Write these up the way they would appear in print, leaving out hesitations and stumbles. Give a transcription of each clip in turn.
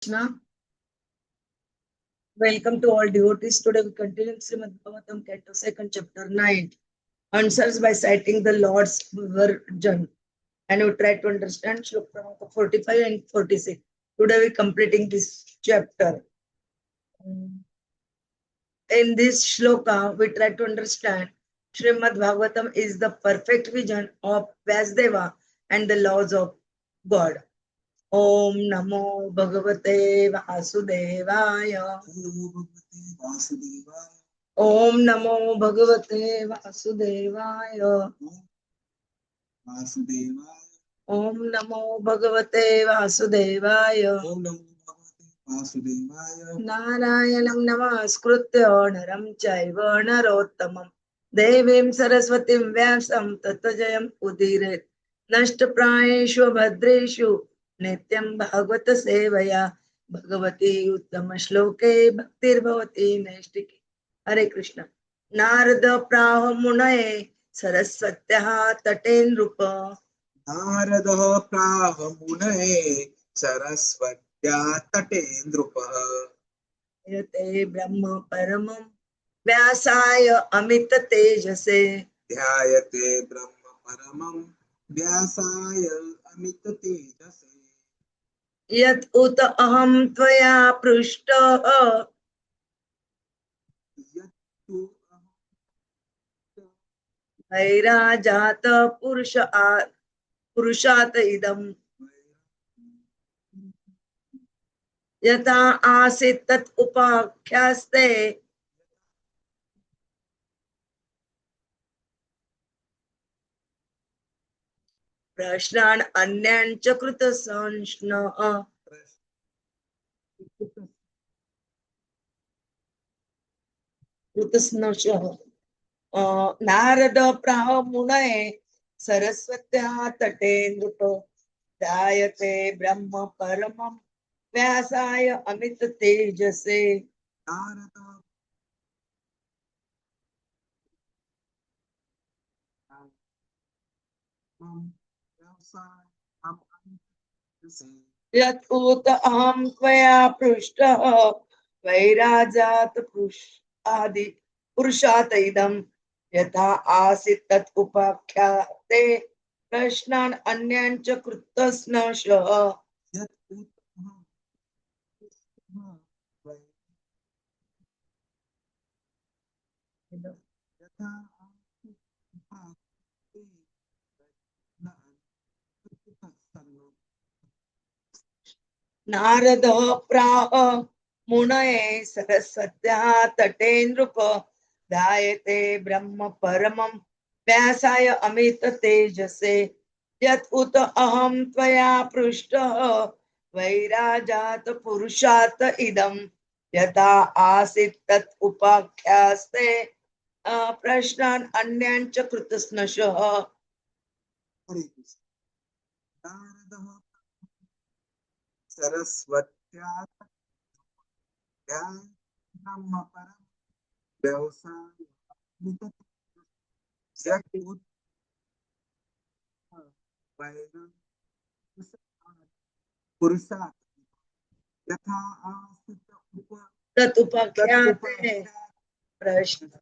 Krishna. Welcome to all devotees. Today we continue Śrīmad-Bhāgavatam, Canto 2, Chapter 9. Answers by citing the Lord's Virgin. And we try to understand Shloka 45 and 46. Today we completing this chapter. In this shloka, we try to understand Śrīmad-Bhāgavatam is the perfect vision of Vyāsadeva and the laws of God. Om Namo Bhagavate Vasudevaya. Om Namo Bhagavate Vasudevaya. Om Namo Bhagavate Vasudevaya. Narayanam Namaskritya Naram Chaiva Narottamam Devim Saraswatim Vyasam Tatajayam Udiret Nashtaprayeshu Bhadreshu Nityam Bhagavata Sevaya Bhagavati Uttama Shloke Bhaktir Bhavati Naistiki. Hare Krishna. Nārada Munaye Saraswatyaha Taten Rupa. Nārada Munaye Saraswatyaha Taten Rupa. Yate Brahma Paramam Vyāsaya Amita Tejase. Dhyayate Brahma Paramam Vyāsaya Amita Tejase. Yat uta aham tvaya prushta vairajata purushat idam yata asit tat upakyaste prashnan anyan chakrita sanshna. Nārada Munaye Saraswatyaha Taten Rupa Dhyayate Brahma Paramam Vyāsaya Amita Tejase. Yat uta aham tvaya prushta vairajat purushat idam yatha asit tat upakhyate prashnan anyan cha kritasna shah. Nārada Munaye Saraswatyaha Taten Rupa Dhyayate Brahma Paramam Vyāsaya Amita Tejase. Yat uta aham tvaya prushta vairajata purushata idam yatha asit tat upakyaste prashnan anyan cha kritasnashah. Saraswatyaha Brahma Param Vyāsaya Amita Tejase. Purushat yatha asita tat upakhyate prashna.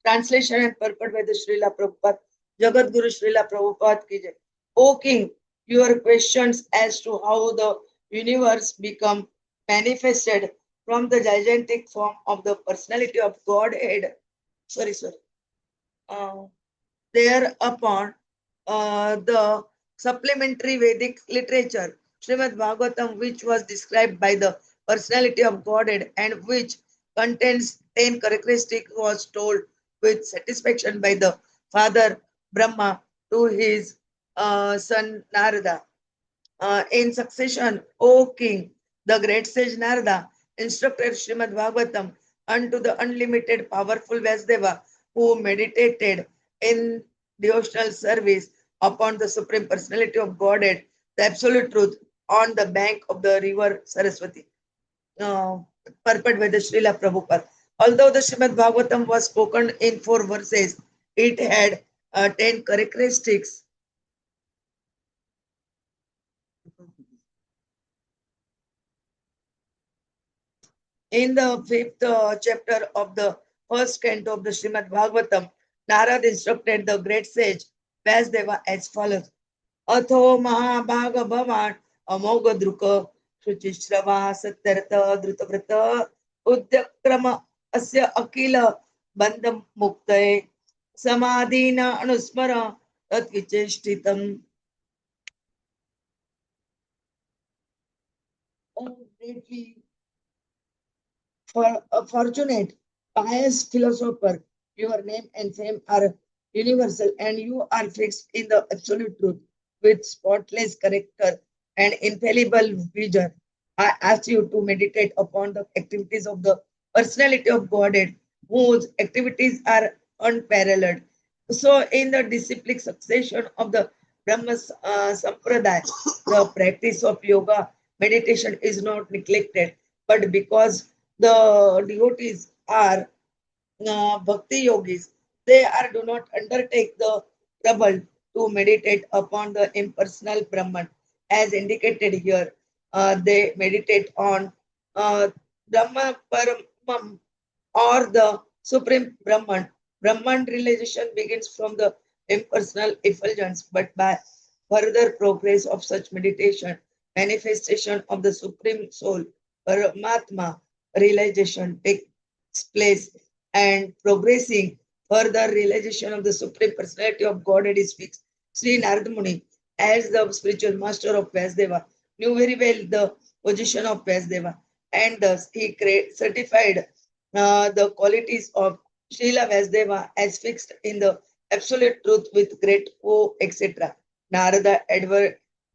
Translation and purport by the Srila Prabhupada. Jagat Guru Srila Prabhupada ki jai. O King, your questions as to how the universe become manifested from the gigantic form of the personality of Godhead. Thereupon, the supplementary Vedic literature, Śrīmad-Bhāgavatam, which was described by the personality of Godhead and which contains 10 characteristics, was told with satisfaction by the father Brahma to his son Nārada. In succession, O King, the great sage Nārada instructed Śrīmad-Bhāgavatam unto the unlimited powerful Vyāsadeva, who meditated in devotional service upon the Supreme Personality of Godhead, the Absolute Truth, on the bank of the river Saraswati. Purport by the Srila Prabhupada. Although the Śrīmad-Bhāgavatam was spoken in 4 verses, it had 10 characteristics In the fifth chapter of the first canto of the Śrīmad-Bhāgavatam, Nārada instructed the great sage Vyāsadeva as follows. Atho Mahabhaga Bhavan Amoga Druka Shuchishrava Satyartha Drutavrata Udyakrama Asya Akila Bandham Muktaye Samadhina Anusmara Tatvicheshtitam. Greatly for a fortunate, pious philosopher, your name and fame are universal, and you are fixed in the absolute truth with spotless character and infallible vision. I ask you to meditate upon the activities of the personality of Godhead, whose activities are unparalleled. So, in the disciplic succession of the Brahma Sampradaya, the practice of yoga meditation is not neglected, but because the devotees are bhakti yogis, they are do not undertake the trouble to meditate upon the impersonal Brahman. As indicated here, they meditate on Brahma Paramam or the Supreme Brahman. Brahman realization begins from the impersonal effulgence, but by further progress of such meditation, manifestation of the Supreme Soul, Paramatma realization takes place, and progressing further realization of the Supreme Personality of Godhead is fixed. Sri Nārada Muni, as the spiritual master of Vyāsadeva, knew very well the position of Vyāsadeva, and thus he certified the qualities of Srila Vyāsadeva as fixed in the absolute truth with great woe, etc. Narada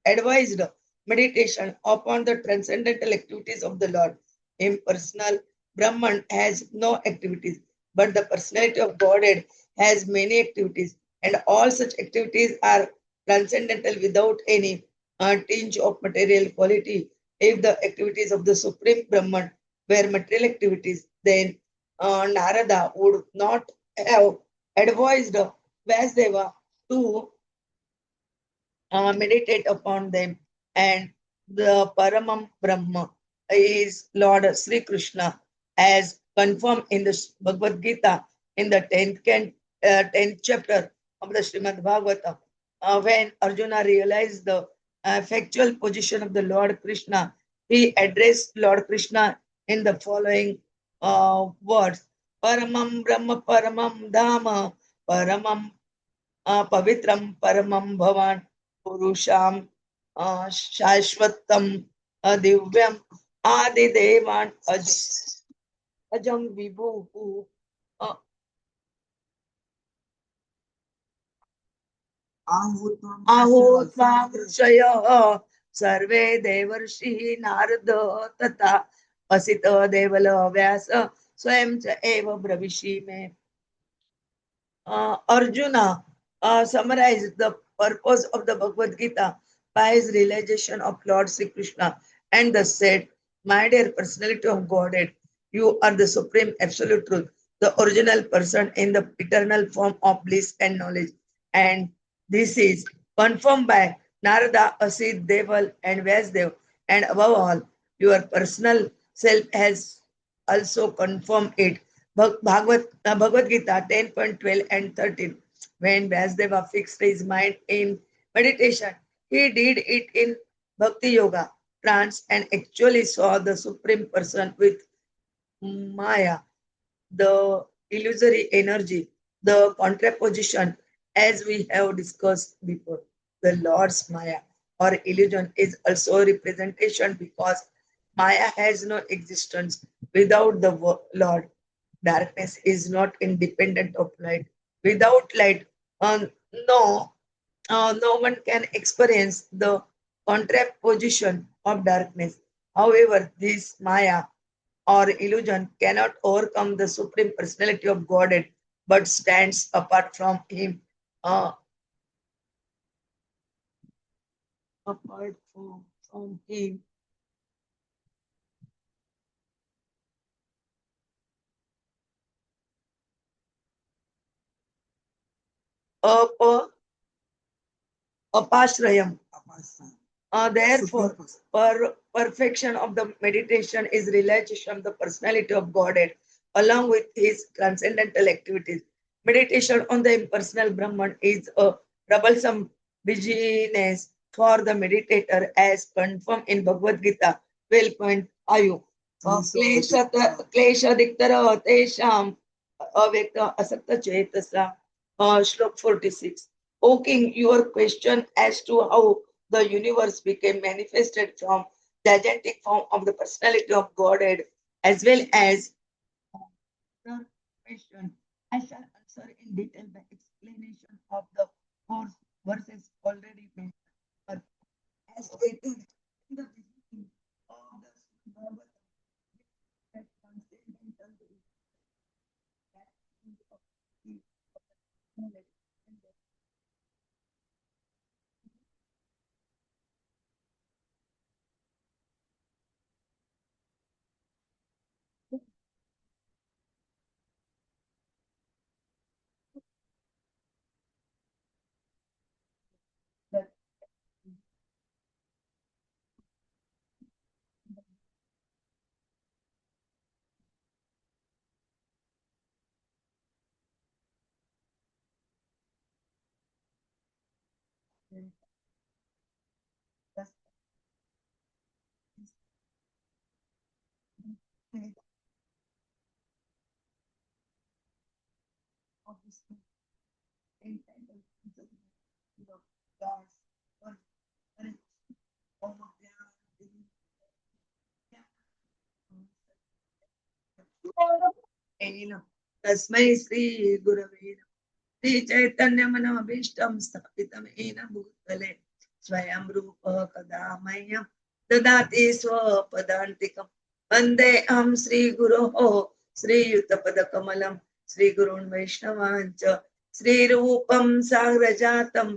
advised meditation upon the transcendental activities of the Lord. Impersonal Brahman has no activities, but the personality of Godhead has many activities, and all such activities are transcendental without any tinge of material quality. If the activities of the Supreme Brahman were material activities, then Narada would not have advised Vyāsadeva to meditate upon them. And the Paramam Brahma is Lord Sri Krishna, as confirmed in the Bhagavad Gita in the 10th chapter of the Śrīmad-Bhāgavatam. When Arjuna realized the factual position of the Lord Krishna, he addressed Lord Krishna in the following words. Paramam Brahma Paramam Dhama Paramam Pavitram Paramam Bhavan Purusham Shashvatam Divyam Adidevan Ajam Vibhu Ahutvam Ahotvam Shaya Sarve Devarshi Narada Tata Asita Devala Vyasa Swayam Cha Eva Bravishi Me. Arjuna summarized the purpose of the Bhagavad Gita by his realization of Lord Sri Krishna and thus said, my dear personality of Godhead, you are the supreme absolute truth, the original person in the eternal form of bliss and knowledge. And this is confirmed by Narada, Asit, Deval, and Vyasdev. And above all, your personal self has also confirmed it. Bhagavad Gita 10.12 and 13. When Vyāsadeva fixed his mind in meditation, he did it in bhakti yoga, trance, and actually saw the Supreme Person with māyā, the illusory energy, the contraposition, as we have discussed before. The Lord's māyā or illusion is also a representation because māyā has no existence without the Lord. Darkness is not independent of light. Without light, no, no one can experience the contraposition of darkness. However, this māyā or illusion cannot overcome the Supreme Personality of Godhead, but stands apart from Him. Apart from Him. Apa, apashrayam. apasa. Therefore, perfection of the meditation is realization of the personality of Godhead along with his transcendental activities. Meditation on the impersonal Brahman is a troublesome busyness for the meditator as confirmed in Bhagavad Gita 12.5. क्लेशादिक्तर तेषाम अव्यक्त asakta chetasa. Shlok 46. O King, your question as to how the universe became manifested from the agentic form of the personality of Godhead, as well as the question, I shall answer in detail by explanation of the four verses already mentioned. But as stated in the beginning of the Śrīmad-Bhāgavatam, that transcendental is that of the knowledge and the that that's the of this entitled to the God's word. And all of them तस्मै श्री गुरवे श्री चैतन्य मनोभीष्टं स्थापितं येन भूतले स्वयं रूप कदा मह्यं ददाति स्वपदान्तिकं वन्दे अहं श्री गुरोः श्रीयुतपदकमलं श्रीगुरून् वैष्णवाञ्च श्रीरूपं साग्रजातं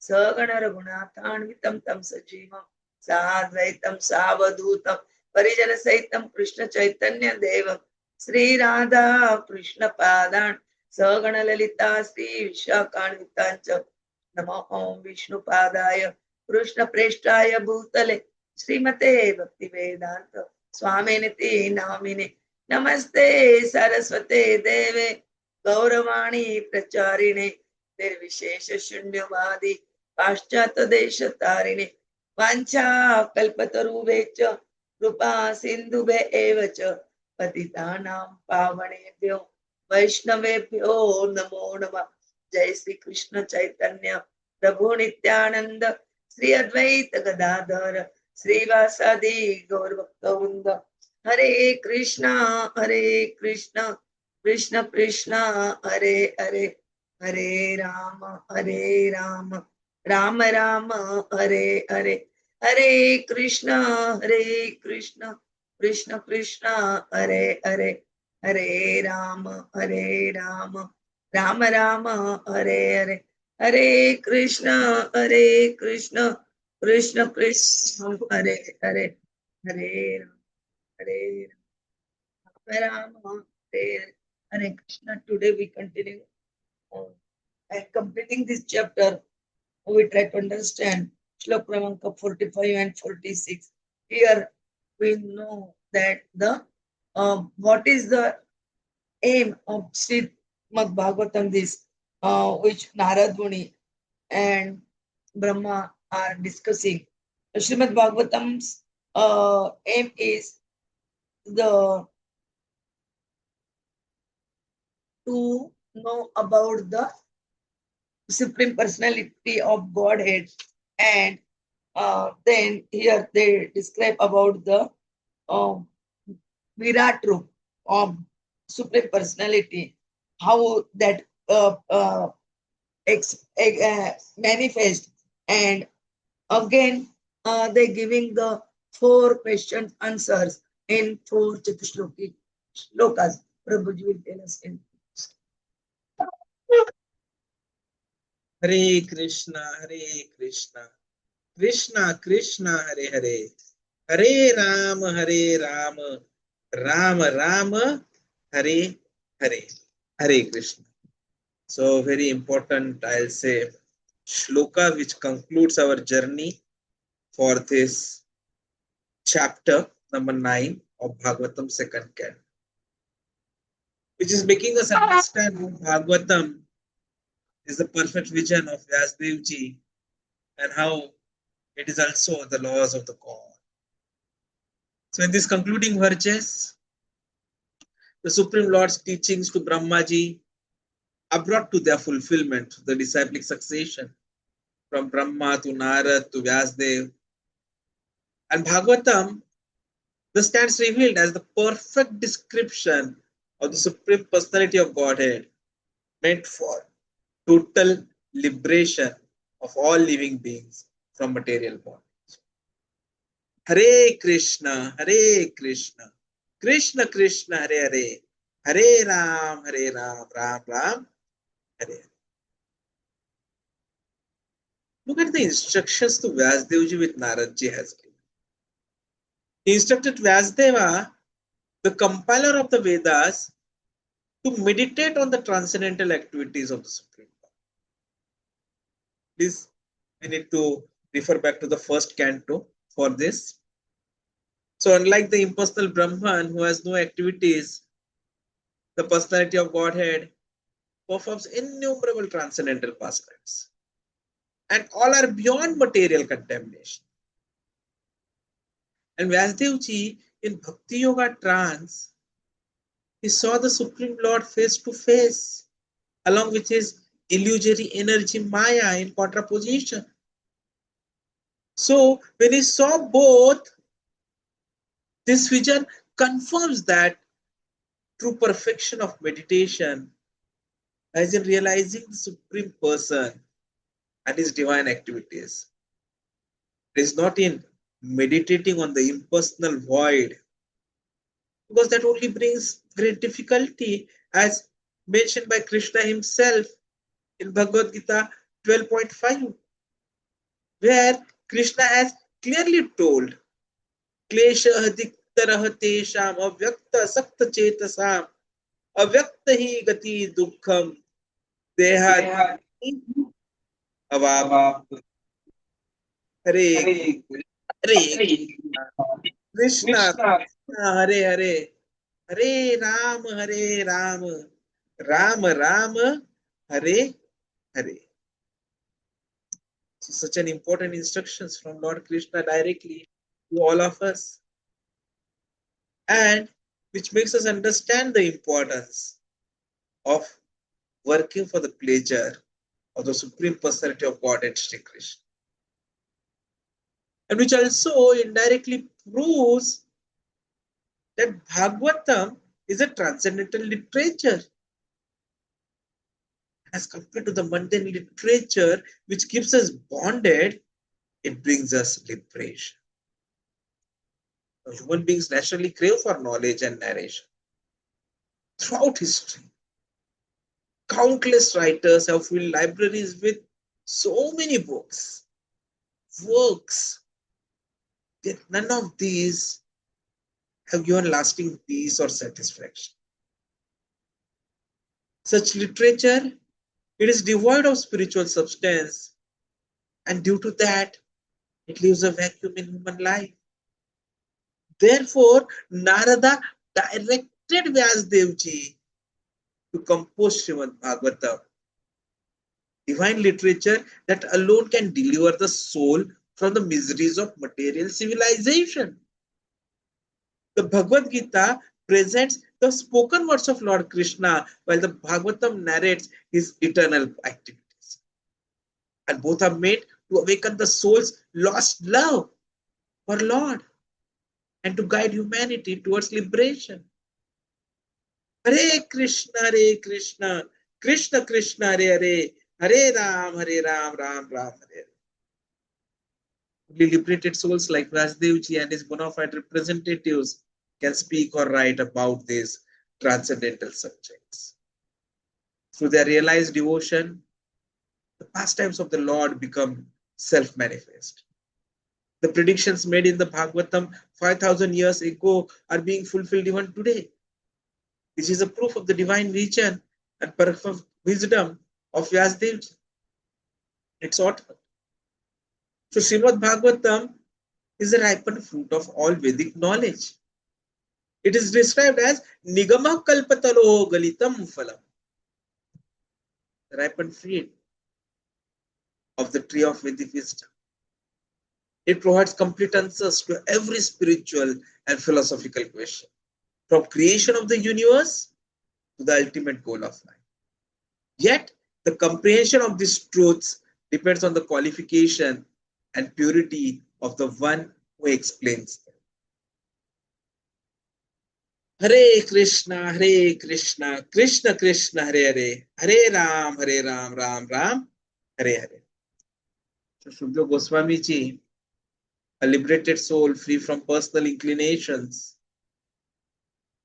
सगण रघुनाथान्वितं तं सजीवं साद्वैतं सावधूतं परिजन सहितं कृष्ण चैतन्य देवं श्री राधा कृष्ण पादान् सगण ललिता श्री विशाखान्वितांच नमो ओम विष्णु पादाय कृष्ण प्रेष्ठाय भूतले श्रीमते भक्ति वेदांत स्वामिनिति नामिने नमस्ते सरस्वते देवे गौरवाणी प्रचारिणे निर्विशेष शून्यवादी पाश्चात्य देश तारिणे वाञ्छा कल्पतरुभ्यश्च कृपा सिन्धुभ्य एव च पतितानां पावनेभ्यो वैष्णवेभ्यो नमो नमः। जय श्री कृष्ण चैतन्य प्रभु नित्यानंद श्री अद्वैत गदाधर श्रीवासादि गौर भक्तवृंद हरे Krishna Krishna Krishna Hare Hare Hare Ram Ram Ram Hare Hare Hare Krishna Krishna Krishna Hare Hare Hare Ram Ram Ram Hare Hare Hare Krishna Krishna Krishna Hare Hare Hare Ram Hare Hare Krishna. Today we continue and completing this chapter. We try to understand Shlok Kramanka 45 and 46. Here we know that the what is the aim of Śrīmad-Bhāgavatam, this which Nārada Muni and Brahmā are discussing. Śrīmad-Bhāgavatam's aim is the to know about the Supreme Personality of Godhead, and then here they describe about the Virat Roop of Supreme Personality, how that manifest, and again they giving the 4 questions answers in 4 Chatushloki shlokas. Prabhuji will tell us in Hare Krishna, Krishna Krishna, Hare Hare, Hare Ram, Ram Ram, Hare Hare, Hare Krishna. So very important, I'll say, shloka which concludes our journey for this chapter number 9 of Bhagavatam second canto, which is making us understand how Bhagavatam is the perfect vision of Vyāsadeva ji and how it is also the laws of the God. So in these concluding verses, the Supreme Lord's teachings to Brahmā ji are brought to their fulfillment, the disciplic succession from Brahmā to Nārada to Vyāsadeva. And Bhagavatam thus stands revealed as the perfect description of the Supreme Personality of Godhead, meant for total liberation of all living beings from material bondage. Hare Krishna, Krishna Krishna, Hare Hare, Hare Ram, Ram Ram, Hare Hare. Look at the instructions to Vyāsadeva ji which Nārada ji has given. He instructed Vyāsadeva, the compiler of the Vedas, to meditate on the transcendental activities of the Supreme Lord. Please, we need to refer back to the first canto for this. So unlike the impersonal Brahman who has no activities, the personality of Godhead performs innumerable transcendental pastimes, and all are beyond material contamination. And Vyāsadeva ji in bhakti-yoga trance, he saw the Supreme Lord face to face, along with his illusory energy māyā in contraposition. So when he saw both, this vision confirms that true perfection of meditation lies in realizing the Supreme Person and his divine activities. It is not in meditating on the impersonal void, because that only brings great difficulty, as mentioned by Krishna himself in Bhagavad Gita 12.5, where Krishna has clearly told, Klesha diktaraha tesham avyakta sakta chetasam avyakta hi gati dukkham deha avava. Hare Krishna, Hare Hare, Hare Ram, Ram, Hare Hare. So such an important instructions from Lord Krishna directly to all of us, and which makes us understand the importance of working for the pleasure of the Supreme Personality of Godhead, Shri Krishna. And which also indirectly proves that Bhagavatam is a transcendental literature as compared to the mundane literature which keeps us bonded. It brings us liberation. Human beings naturally crave for knowledge and narration. Throughout history, countless writers have filled libraries with so many books, works, yet none of these have given lasting peace or satisfaction. Such literature, it is devoid of spiritual substance, and due to that, it leaves a vacuum in human life. Therefore, Nārada directed Vyāsadeva ji to compose Śrīmad-Bhāgavatam, divine literature that alone can deliver the soul from the miseries of material civilization. The Bhagavad Gita presents the spoken words of Lord Krishna, while the Bhagavatam narrates his eternal activities. And both are made to awaken the soul's lost love for Lord and to guide humanity towards liberation. Hare Krishna, Krishna Krishna, Hare Hare, Hare Ram, Ram Ram, Hare. Only liberated souls like Vyāsadeva ji and his bona fide representatives can speak or write about these transcendental subjects. Through their realized devotion, the pastimes of the Lord become self-manifest. The predictions made in the Bhagavatam 5,000 years ago are being fulfilled even today. This is a proof of the divine vision and perfect wisdom of Vyāsadeva ji, its author. So Śrīmad-Bhāgavatam is the ripened fruit of all Vedic knowledge. It is described as Nigama Kalpatalo Galitam Phalam, the ripened fruit of the tree of Vedic wisdom. It provides complete answers to every spiritual and philosophical question, from creation of the universe to the ultimate goal of life. Yet, the comprehension of these truths depends on the qualification and purity of the one who explains them. Hare Krishna, Krishna Krishna, Hare Ram, Ram Ram, Hare Hare. So Shukdev Goswami ji, a liberated soul free from personal inclinations,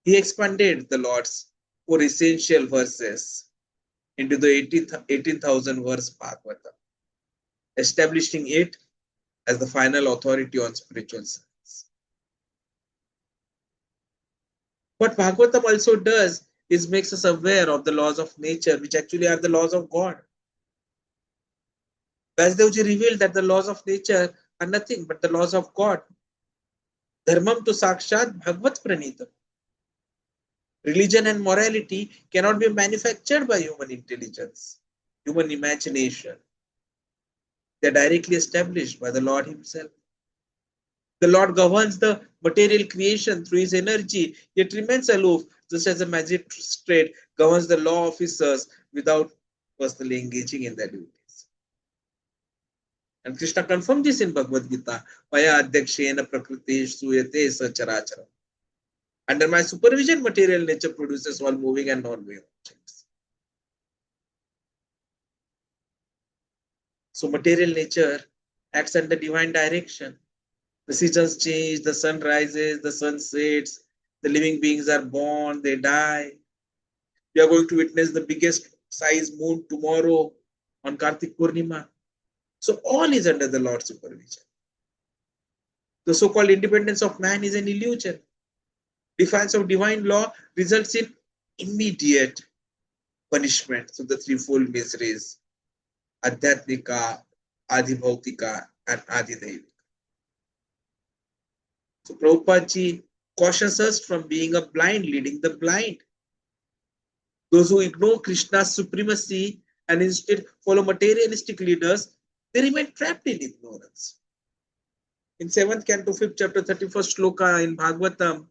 he expanded the Lord's 4 essential verses into the 18,000 verse Bhagavatam, establishing it as the final authority on spiritual science. What Bhagavatam also does is makes us aware of the laws of nature, which actually are the laws of God. Vyāsadeva ji revealed that the laws of nature are nothing but the laws of God. Dharmam tu sakshat bhagavat pranitam. Religion and morality cannot be manufactured by human intelligence, human imagination. They are directly established by the Lord Himself. The Lord governs the material creation through His energy, yet remains aloof, just as a magistrate governs the law officers without personally engaging in their duties. And Krishna confirmed this in Bhagavad Gita, māyā adhyakshena prakriti suyate sacharacharam. Under my supervision, material nature produces all moving and non-moving objects. So material nature acts under divine direction. The seasons change, the sun rises, the sun sets, the living beings are born, they die. We are going to witness the biggest size moon tomorrow on Kartik Purnima. So all is under the Lord's supervision. The so-called independence of man is an illusion. Defiance of divine law results in immediate punishment. So the threefold miseries, Adhyatmika, Adhibhautika, and Adidevika. So Prabhupada ji cautions us from being a blind leading the blind. Those who ignore Krishna's supremacy and instead follow materialistic leaders, they remain trapped in ignorance. In 7th canto, 5th chapter, 31st shloka in Bhagavatam,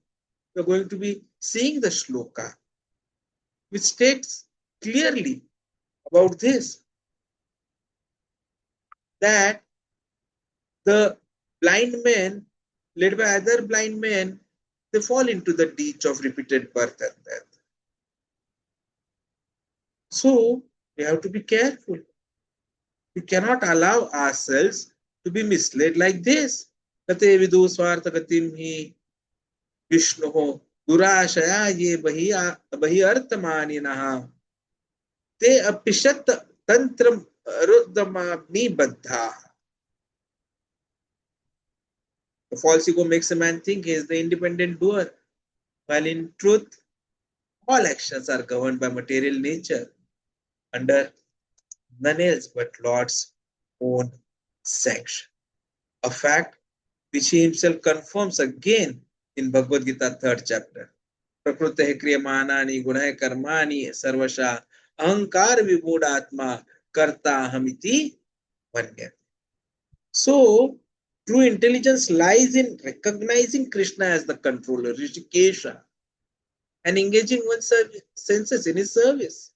we are going to be seeing the shloka, which states clearly about this, that the blind men, led by other blind men, they fall into the ditch of repeated birth and death. So, we have to be careful. We cannot allow ourselves to be misled like this. Kate vidu swartha gatim hi Vishnuho durashaya ye bahi arthamaninaha te apishat tantram ruddhamabni baddha. The false ego makes a man think he is the independent doer, while in truth, all actions are governed by material nature under none else but Lord's own sanction. A fact which He Himself confirms again in Bhagavad Gita 3rd chapter. Prakrute kriyamanani gunahe karmani sarvasha ahankar vibhudatma karta hamiti manyate. So, true intelligence lies in recognizing Krishna as the controller, Rishikesha, and engaging one's senses in His service.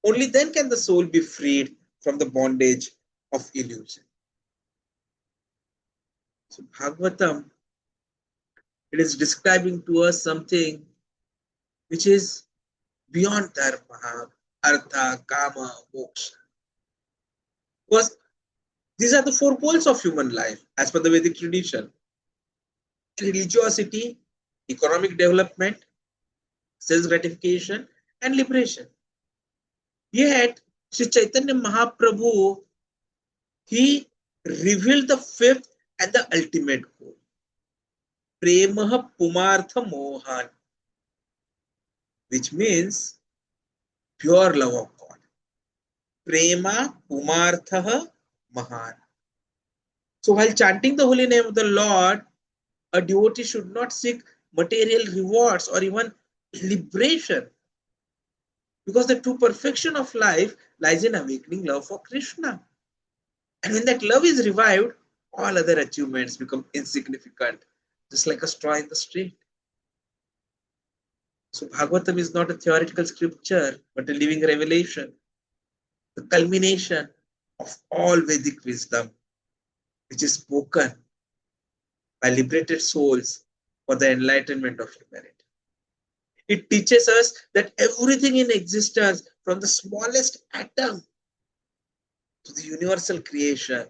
Only then can the soul be freed from the bondage of illusion. So Bhagavatam, it is describing to us something which is beyond dharma, artha, kama, moksha. Because these are the 4 poles of human life as per the Vedic tradition: religiosity, economic development, self-gratification, and liberation. Yet, Sri Chaitanya Mahaprabhu, he revealed the 5th and the ultimate goal. Premaha Pumartha Mohan, which means pure love of God. Prema Pumartha Mahan. So while chanting the holy name of the Lord, a devotee should not seek material rewards or even liberation, because the true perfection of life lies in awakening love for Krishna. And when that love is revived, all other achievements become insignificant, just like a straw in the street. So Bhagavatam is not a theoretical scripture, but a living revelation, the culmination of all Vedic wisdom, which is spoken by liberated souls for the enlightenment of humanity. It teaches us that everything in existence, from the smallest atom to the universal creation,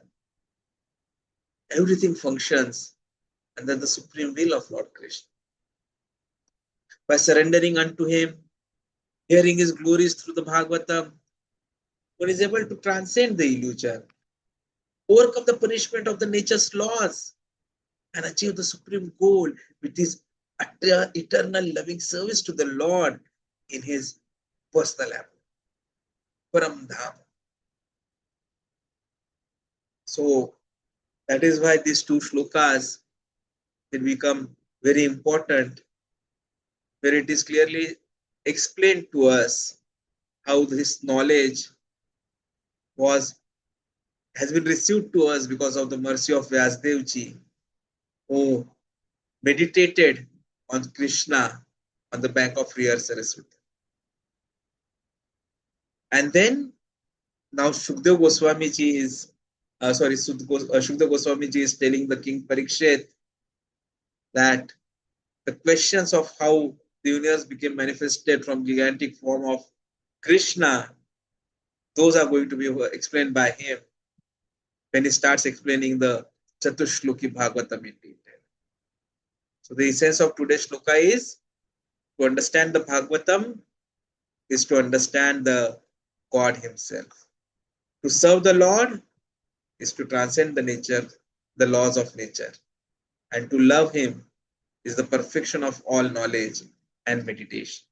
everything functions under the supreme will of Lord Krishna. By surrendering unto him, hearing his glories through the Bhagavatam, one is able to transcend the illusion, overcome the punishment of the nature's laws, and achieve the supreme goal, which is eternal loving service to the Lord in his personal abode, Param. So that is why these two shlokas will become very important, where it is clearly explained to us how this knowledge has been received to us because of the mercy of Vyāsadeva, who meditated on Krishna on the bank of river Saraswati. And then now Shukdev Goswamiji is Shukdev Goswamiji is telling the King Parikshit that the questions of how the universe became manifested from gigantic form of Krishna, those are going to be explained by him when he starts explaining the Chatushloki Bhagavatam in detail. So the essence of today's shloka is to understand the Bhagavatam is to understand the God himself. To serve the Lord is to transcend the nature, the laws of nature. And to love him is the perfection of all knowledge and meditation.